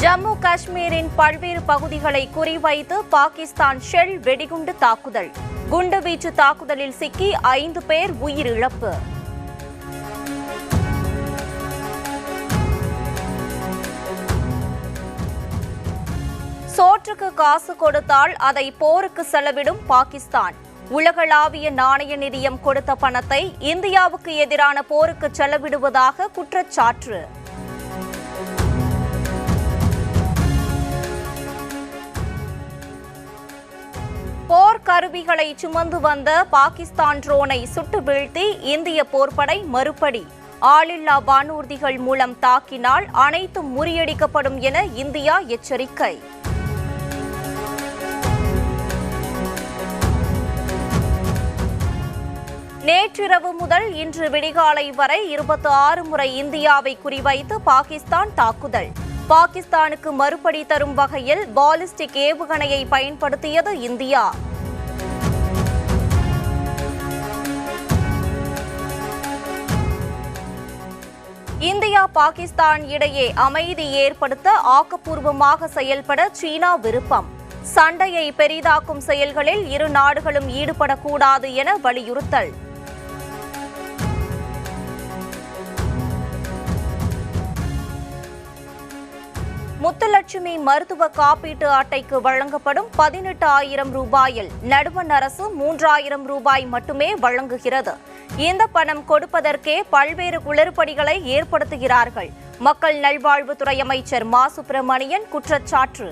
ஜம்மு காஷ்மீரின் பல்வேறு பகுதிகளை குறிவைத்து பாகிஸ்தான் ஷெல் வெடிகுண்டு தாக்குதல். குண்டுவீச்சு தாக்குதலில் சிக்கி 5 பேர் உயிரிழப்பு. சோற்றுக்கு காசு கொடுத்தால் அதை போருக்கு செலவிடும் பாகிஸ்தான். உலகளாவிய நாணய நிதியம் கொடுத்த பணத்தை இந்தியாவுக்கு எதிரான போருக்கு செலவிடுவதாக குற்றச்சாட்டு. போர்க்கருவிகளை சுமந்து வந்த பாகிஸ்தான் ட்ரோனை சுட்டு வீழ்த்தி இந்திய போர்ப்படை மறுபடி. ஆளில்லா வானூர்திகள் மூலம் தாக்கினால் அனைத்தும் முறியடிக்கப்படும் என இந்தியா எச்சரிக்கை. நேற்றிரவு முதல் இன்று விடிகாலை வரை 26 முறை இந்தியாவை குறிவைத்து பாகிஸ்தான் தாக்குதல். பாகிஸ்தானுக்கு மறுபடி தரும் வகையில் பாலிஸ்டிக் ஏவுகணையை பயன்படுத்தியது இந்தியா. இந்தியா பாகிஸ்தான் இடையே அமைதி ஏற்படுத்த ஆக்கப்பூர்வமாக செயல்பட சீனா விருப்பம். சண்டையை பெரிதாக்கும் செயல்களில் இரு நாடுகளும் ஈடுபடக்கூடாது என வலியுறுத்தல். முத்துலட்சுமி மருத்துவ காப்பீட்டு அட்டைக்கு வழங்கப்படும் 18,000 ரூபாயில் நடுவண் அரசு 3,000 ரூபாய் மட்டுமே வழங்குகிறது. இந்த பணம் கொடுப்பதற்கே பல்வேறு குளறுபடிகளை ஏற்படுத்துகிறார்கள். மக்கள் நல்வாழ்வுத்துறை அமைச்சர் மா சுப்பிரமணியன் குற்றச்சாட்டு.